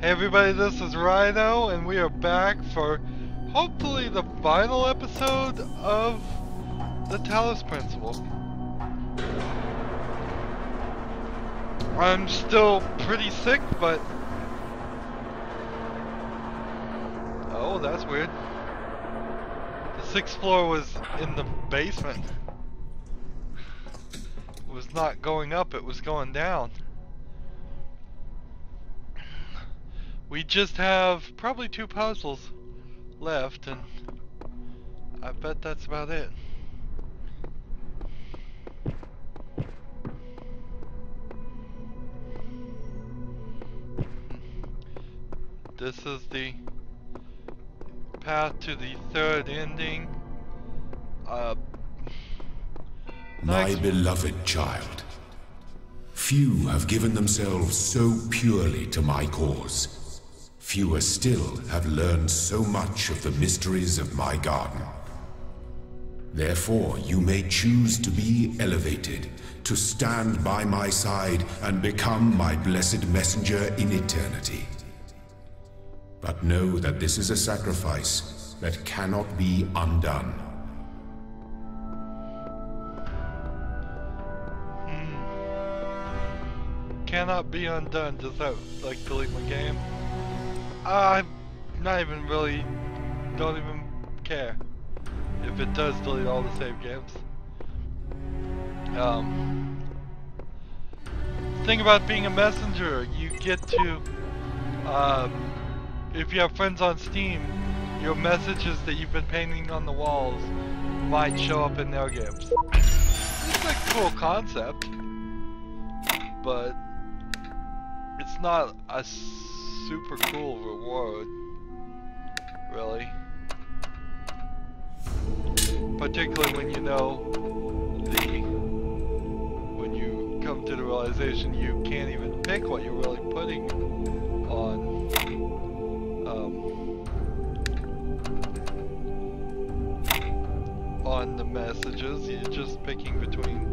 Hey everybody, this is Rydo, and we are back for hopefully the final episode of the Talos Principle. I'm still pretty sick, but... Oh, that's weird. The 6th floor was in the basement. It was not going up, it was going down. We just have probably 2 puzzles left, and I bet that's about it. This is the path to the 3rd ending. My beloved child, few have given themselves so purely to my cause. Fewer still have learned so much of the mysteries of my garden. Therefore, you may choose to be elevated, to stand by my side and become my blessed messenger in eternity. But know that this is a sacrifice that cannot be undone. Cannot be undone. Does that, like, delete my game? I'm not even really, don't even care if it does delete all the save games. Thing about being a messenger, you get to, if you have friends on Steam, your messages that you've been painting on the walls might show up in their games. It's a cool concept, but it's not a super cool reward, really. Particularly when you know when you come to the realization you can't even pick what you're really putting on the messages. You're just picking between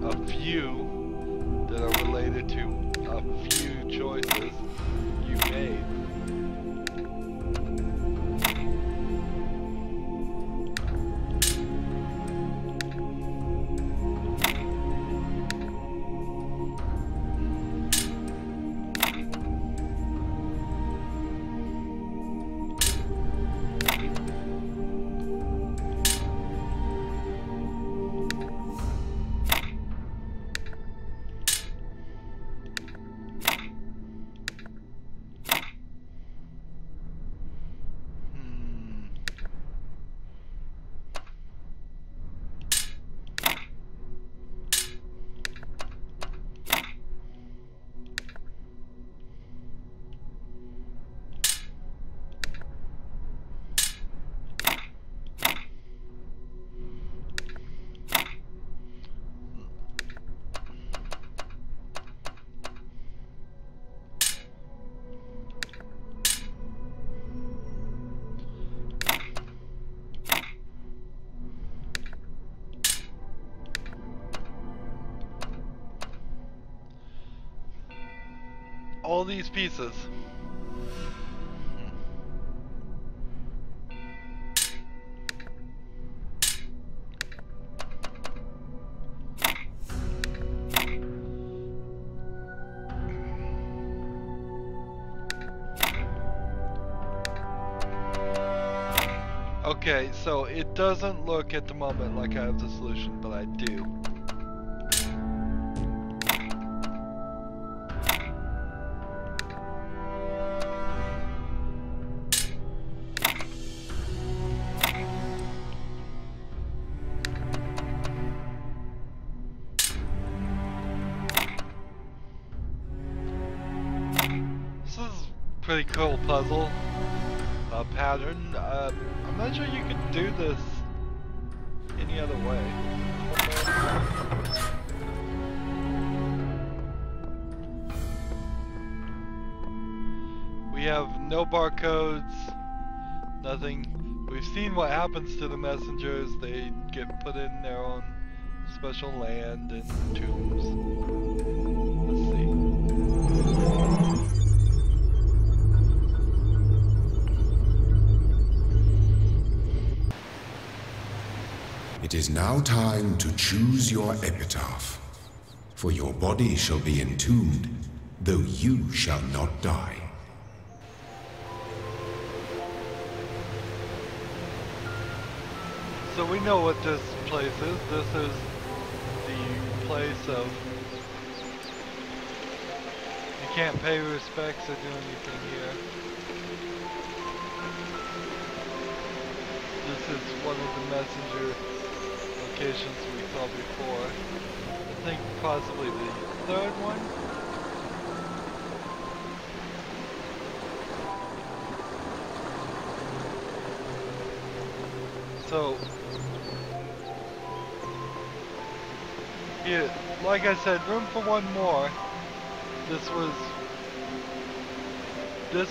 a few that are related to a few choices you made. All these pieces. Okay, so it doesn't look at the moment like I have the solution, but I do. Pretty cool puzzle pattern. I'm not sure you could do this any other way. We have no barcodes, nothing. We've seen what happens to the messengers. They get put in their own special land and tombs. Let's see. is now time to choose your epitaph. For your body shall be entombed, though you shall not die. So we know what this place is. This is the place of... You can't pay respects or do anything here. This is one of the messenger locations we saw before. I think possibly the third one. So, yeah, like I said, room for one more. This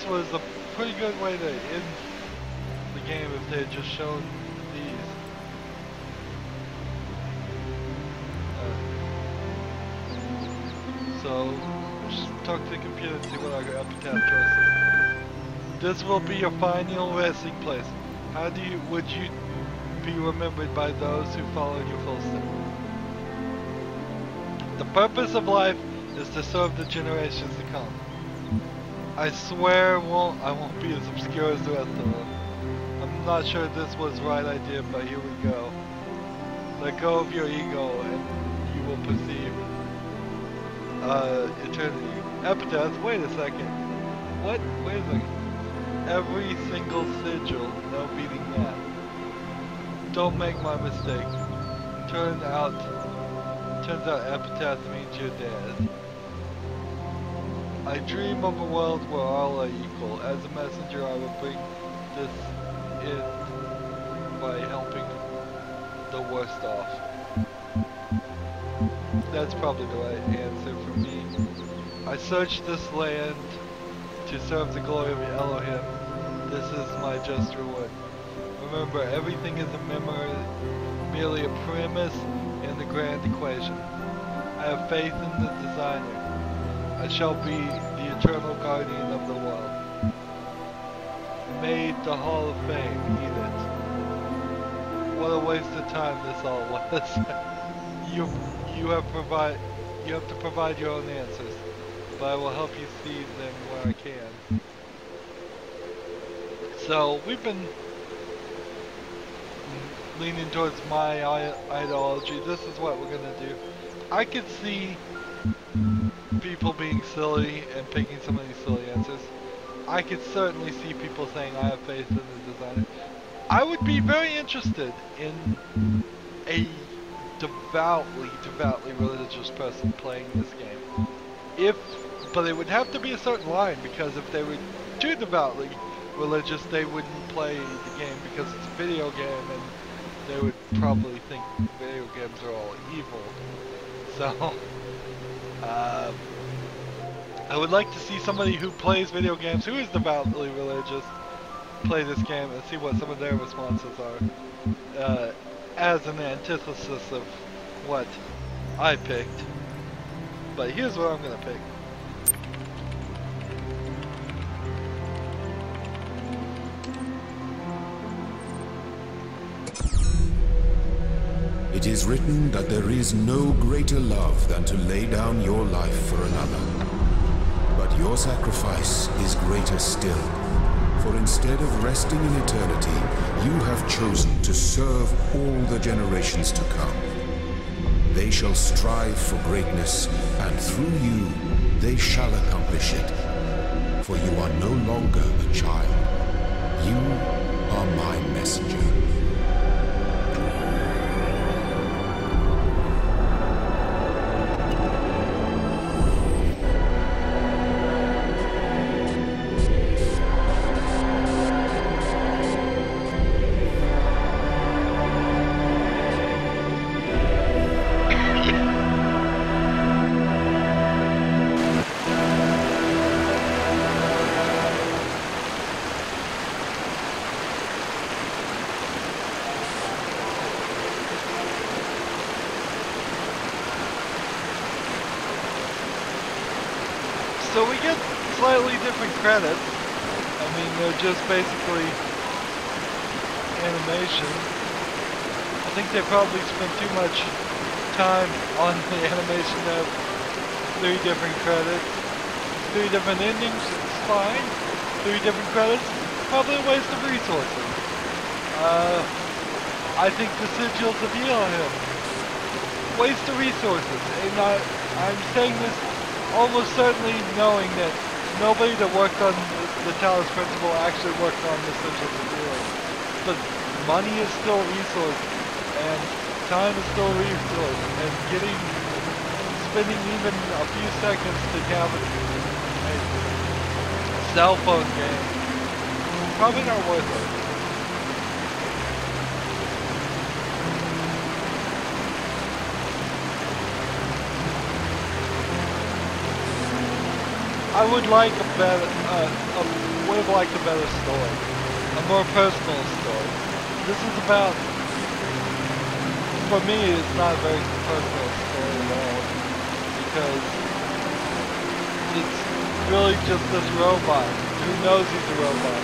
was a pretty good way to end the game if they had just shown these. So, just talk to the computer and see what our epitaph choices. This will be your final resting place. How would you be remembered by those who follow in your footsteps? The purpose of life is to serve the generations to come. I swear I won't be as obscure as the rest of them. I'm not sure this was the right idea, but here we go. Let go of your ego and you will perceive eternity. Epitaph, wait a second. What? Wait a second. Every single sigil, no beating that. Don't make my mistake. Turns out epitaph means you're dead. I dream of a world where all are equal. As a messenger, I will bring this in by helping the worst off. That's probably the right answer for me. I searched this land to serve the glory of Elohim. This is my just reward. Remember, everything is a memory, merely a premise in the grand equation. I have faith in the designer. I shall be the eternal guardian of the world. Made the Hall of Fame, eat it. What a waste of time this all was. You have to provide your own answers, but I will help you see them where I can. So we've been leaning towards my ideology. This is what we're gonna do. I could see people being silly and picking some of these silly answers. I could certainly see people saying I have faith in the designer. I would be very interested in a devoutly religious person playing this game. But it would have to be a certain line, because if they were too devoutly religious, they wouldn't play the game because it's a video game and they would probably think video games are all evil. So, I would like to see somebody who plays video games, who is devoutly religious, play this game and see what some of their responses are, as an antithesis of what I picked. But here's what I'm gonna pick. It is written that there is no greater love than to lay down your life for another. But your sacrifice is greater still, for instead of resting in eternity, you have chosen to serve all the generations to come. They shall strive for greatness, and through you, they shall accomplish it. For you are no longer a child. You are my messenger. So we get slightly different credits. I mean, they're just basically animation. think they probably spent too much time on the animation of 3 different credits. 3 different endings, it's fine. 3 different credits, probably a waste of resources. I think the sigils appeal him. Waste of resources. And I'm saying this almost certainly knowing that nobody that worked on the Talos Principle actually worked on the sigils appeal. But money is still a resource, and time is still a resource, and spending even a few seconds to have a cell phone game, probably not worth it. I would like a better, would have liked a better story, a more personal story. This is about, for me, it's not a very personal story at all, because it's really just this robot who knows he's a robot,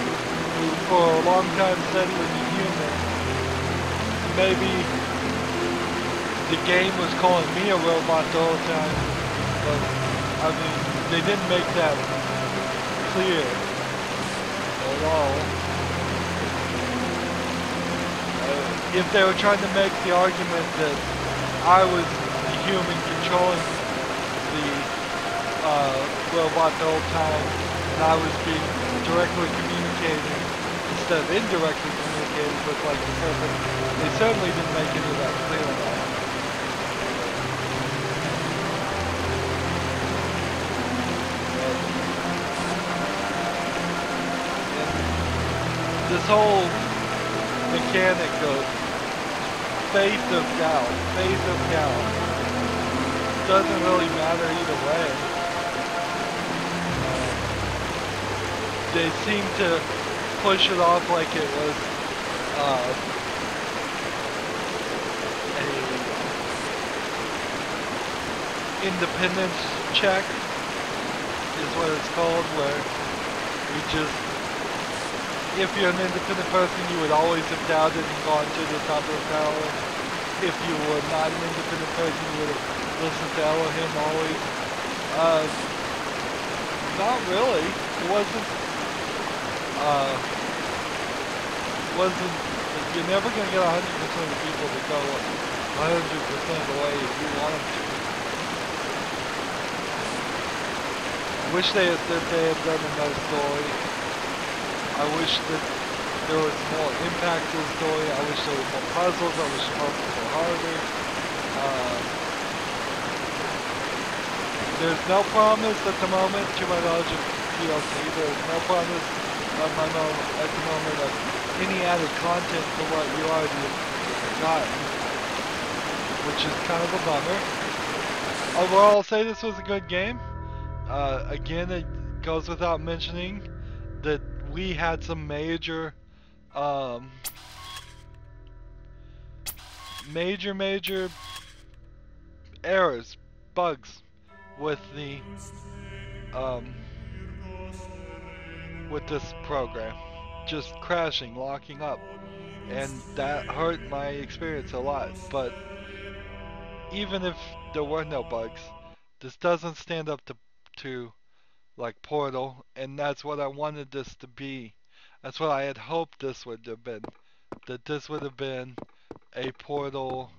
who for a long time said he was a human. Maybe the game was calling me a robot the whole time, but I mean, they didn't make that clear at all. If they were trying to make the argument that I was the human controlling the robot the whole time, and I was being directly communicating instead of indirectly communicating with like the person, they certainly didn't make any of that clear at all. This whole mechanic of faith of doubt doesn't really matter either way. They seem to push it off like it was a independence check is what it's called, where we just, if you're an independent person, you would always have doubted and gone to the top of the tower. If you were not an independent person, you would have listened to Elohim always. Not really. It wasn't, you're never going to get 100% of the people to go 100% of the way if you want them to. I wish they had done another story. I wish that there was more impact to the story. I wish there was more puzzles. I wish the puzzles were harder. There's no promise at the moment, to my knowledge of TLC, there's no promise at the moment of any added content to what you already have gotten, which is kind of a bummer. Overall, I'll say this was a good game. Again, it goes without mentioning that we had some major errors, bugs with the with this program, just crashing, locking up, and that hurt my experience a lot. But even if there were no bugs, this doesn't stand up to like Portal, and that's what I wanted this to be. That's what I had hoped this would have been. That this would have been a Portal,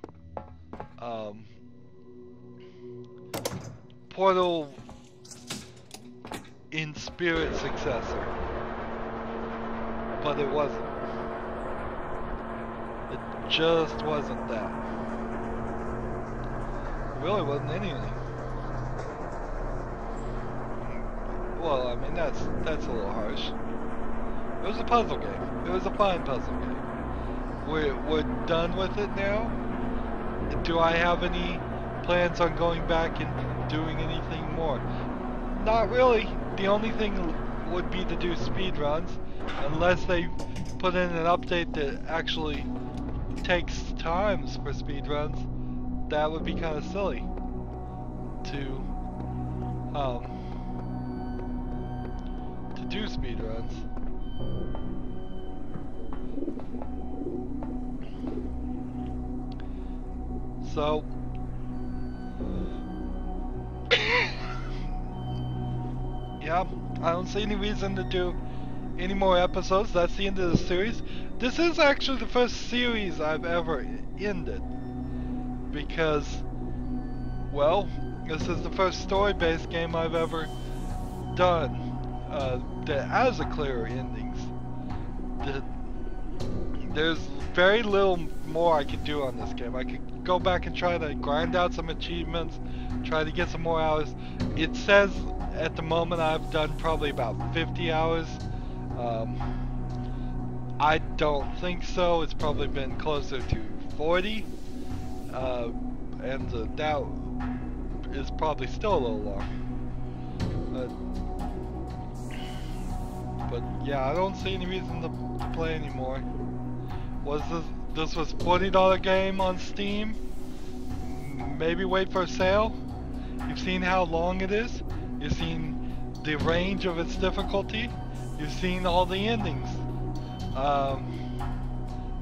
Portal in spirit successor. But it wasn't. It just wasn't that. It really wasn't anything. Well, I mean, that's a little harsh. It was a puzzle game. It was a fine puzzle game. We're done with it now. Do I have any plans on going back and doing anything more? Not really. The only thing would be to do speed runs, unless they put in an update that actually takes times for speed runs. That would be kind of silly to do speed runs. So yeah, I don't see any reason to do any more episodes. That's the end of the series. This is actually the first series I've ever ended, because, well, this is the first story-based game I've ever done that has a clearer endings. There's very little more I could do on this game. I could go back and try to grind out some achievements, try to get some more hours. It says at the moment I've done probably about 50 hours. I don't think so. It's probably been closer to 40. And that is probably still a little long. But yeah, I don't see any reason to play anymore. This was $40 game on Steam? Maybe wait for a sale? You've seen how long it is? You've seen the range of its difficulty? You've seen all the endings.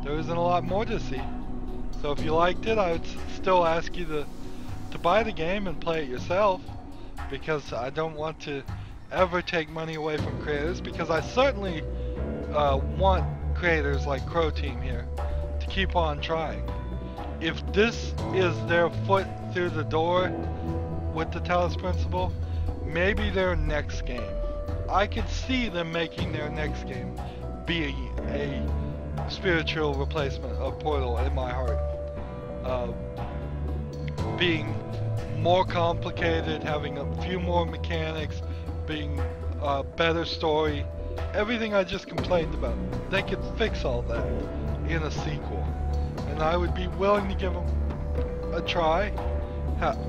There isn't a lot more to see. So if you liked it, I would still ask you to buy the game and play it yourself, because I don't want to ever take money away from creators, because I certainly want creators like Croteam here to keep on trying. If this is their foot through the door with the Talos Principle, maybe their next game, I could see them making their next game be a spiritual replacement of Portal in my heart. Being more complicated, having a few more mechanics, being a better story, everything I just complained about. They could fix all that in a sequel, and I would be willing to give them a try.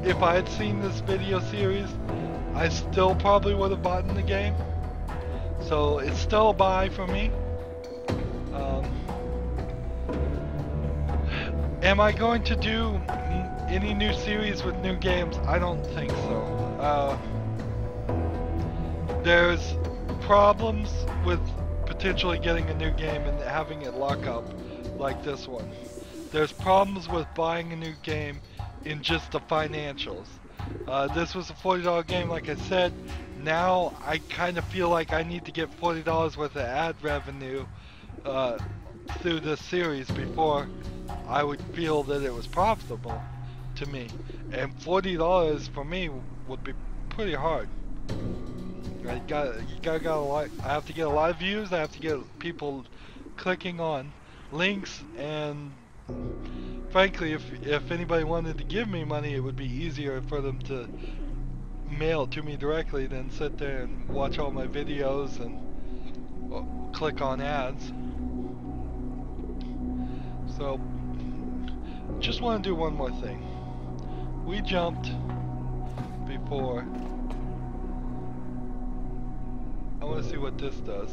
If I had seen this video series, I still probably would have bought in the game. So it's still a buy for me. Am I going to do any new series with new games? I don't think so. There's problems with potentially getting a new game and having it lock up like this one. There's problems with buying a new game in just the financials. This was a $40 game, like I said. Now I kind of feel like I need to get $40 worth of ad revenue through this series before I would feel that it was profitable to me. And $40 for me would be pretty hard. I have to get a lot of views. I have to get people clicking on links, and frankly, if anybody wanted to give me money, it would be easier for them to mail it to me directly than sit there and watch all my videos and click on ads. So, just want to do one more thing. We jumped before. I want to see what this does.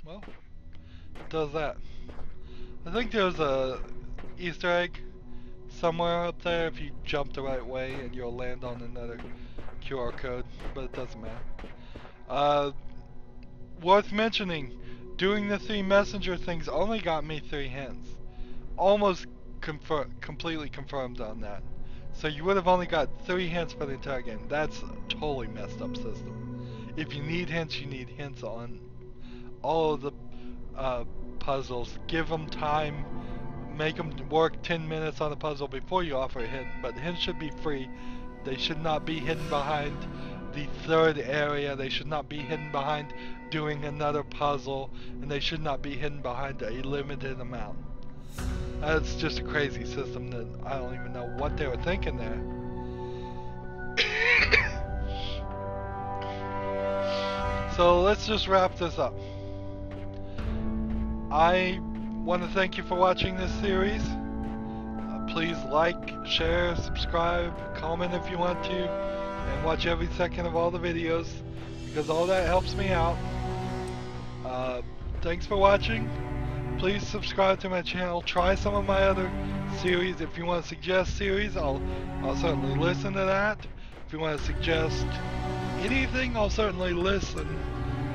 Well, it does that. I think there's a Easter egg somewhere up there if you jump the right way, and you'll land on another QR code, but it doesn't matter. Worth mentioning, doing the 3 messenger things only got me 3 hints. Almost completely confirmed on that. So you would have only got 3 hints for the entire game. That's a totally messed up system. If you need hints, you need hints on all of the puzzles. Give them time. Make them work 10 minutes on a puzzle before you offer a hint. But the hints should be free. They should not be hidden behind the 3rd area. They should not be hidden behind doing another puzzle. And they should not be hidden behind a limited amount. That's just a crazy system that I don't even know what they were thinking there. So let's just wrap this up. I want to thank you for watching this series. Please like, share, subscribe, comment if you want to, and watch every second of all the videos, because all that helps me out. Thanks for watching. Please subscribe to my channel. Try some of my other series. If you want to suggest series, I'll certainly listen to that. If you want to suggest anything, I'll certainly listen,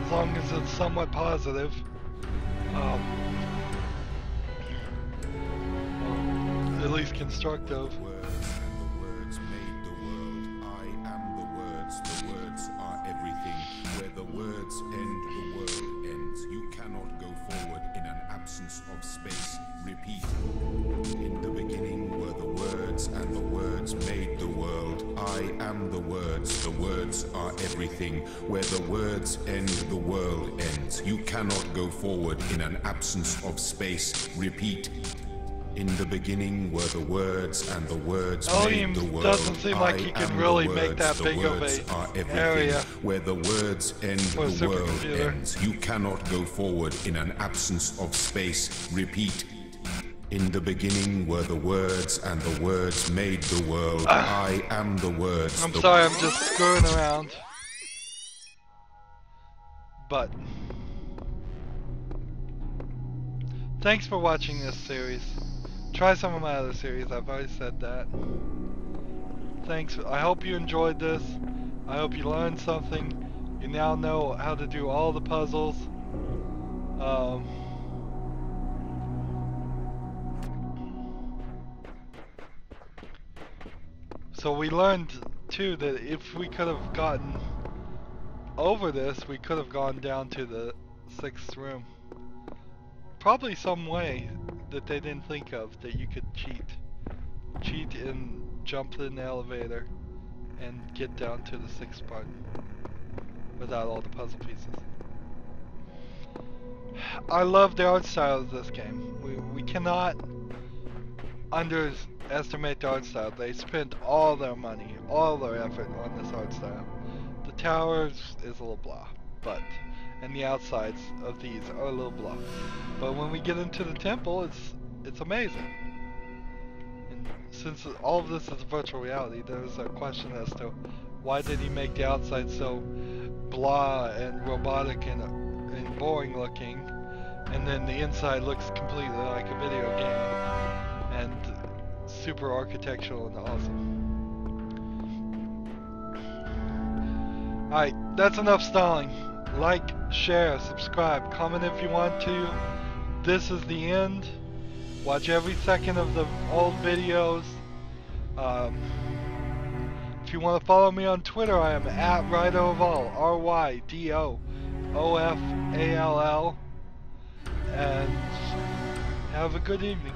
as long as it's somewhat positive. Well, at least constructive. Words made the world. I am the words. The words are everything. Where the words end, the world ends. You cannot go forward in an absence of space. Repeat. In the beginning were the words, and the words made the world. I am the words. The words are everything. Where the words end, the world ends. You cannot go forward in an absence of space. Repeat. In the beginning were the words, and the words made the world. Doesn't seem like you can really make that big of a area. Where the words end, the world ends. You cannot go forward in an absence of space. Repeat. In the beginning were the words, and the words made the world. I am the words. I'm sorry, I'm just screwing around. But thanks for watching this series. Try some of my other series, I've already said that. Thanks, I hope you enjoyed this. I hope you learned something. You now know how to do all the puzzles. So we learned too that if we could have gotten over this, we could have gone down to the 6th room. Probably some way that they didn't think of that you could cheat and jump in the elevator and get down to the 6th part without all the puzzle pieces. I love the art style of this game. We cannot underestimate the art style. They spent all their money, all their effort on this art style. The towers is a little blah, and the outsides of these are a little blah. But when we get into the temple, it's amazing. And since all of this is virtual reality, there's a question as to why did he make the outside so blah and robotic and boring looking, and then the inside looks completely like a video game and super architectural and awesome. Alright, that's enough stalling. Like, share, subscribe, comment if you want to. This is the end. Watch every second of the old videos. If you want to follow me on Twitter, I am at RydoOfall, RYDOOFALL. And have a good evening.